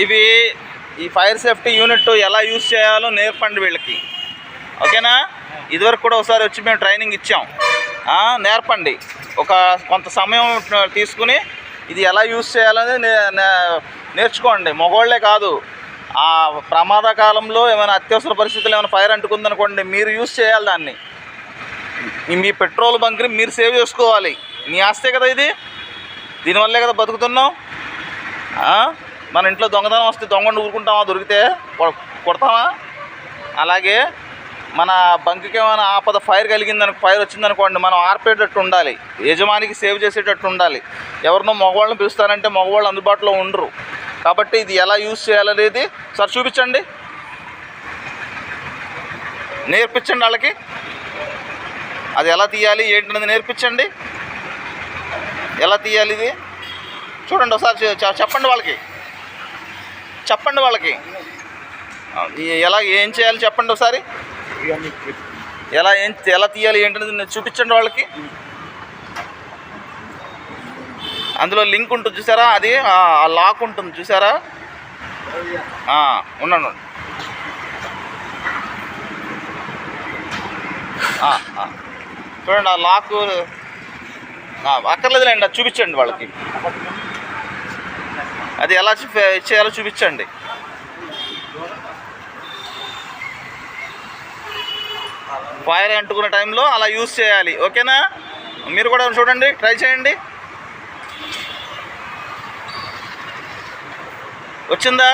ఇవి ఈ fire safety unit ఎలా యూజ్ చేయాలో నేర్పండి వీళ్ళకి, ఓకేనా? ఇదివరకు కూడా ఒకసారి వచ్చి మేము ట్రైనింగ్ ఇచ్చాం. నేర్పండి, కొంత సమయం తీసుకుని ఇది ఎలా యూజ్ చేయాలని నేర్చుకోండి. మగవాళ్ళే కాదు, ఆ ప్రమాదకాలంలో ఏమైనా అత్యవసర పరిస్థితులు ఏమైనా ఫైర్ అంటుకుందనుకోండి, మీరు యూజ్ చేయాలి దాన్ని. మీ పెట్రోల్ బంక్ని మీరు సేవ్ చేసుకోవాలి. మీ ఆస్తే కదా ఇది, దీనివల్లే కదా బతుకుతున్నాం. మన ఇంట్లో దొంగతనం వస్తే దొంగను ఊరుకుంటామా? దొరికితే కొడతామా? అలాగే మన బంక్కి ఏమైనా ఆపద ఫైర్ ఫైర్ వచ్చిందనుకోండి, మనం ఆర్పేటట్టు ఉండాలి, యజమానికి సేవ్ చేసేటట్టు ఉండాలి. ఎవరినో మగవాళ్ళని పిలుస్తారంటే మగవాళ్ళు అందుబాటులో ఉండరు. కాబట్టి ఇది ఎలా యూజ్ చేయాలనేది సార్ చూపించండి, నేర్పించండి వాళ్ళకి. అది ఎలా తీయాలి ఏంటనేది నేర్పించండి. ఎలా తీయాలి ఇది చూడండి ఒకసారి, చెప్పండి వాళ్ళకి, ఏం చేయాలి చెప్పండి ఒకసారి. ఎలా తీయాలి ఏంటనేది చూపించండి వాళ్ళకి. అందులో లింక్ ఉంటుంది చూసారా, అది ఆ లాక్ ఉంటుంది చూసారా. ఉండండి, చూడండి ఆ లాక్ అక్కర్లేదులేండి, అది చూపించండి వాళ్ళకి. అది ఎలా చేయాలో చూపించండి. ఫైర్ అంటుకునే టైంలో అలా యూజ్ చేయాలి, ఓకేనా? మీరు కూడా చూడండి, ట్రై చేయండి. వచ్చిందా?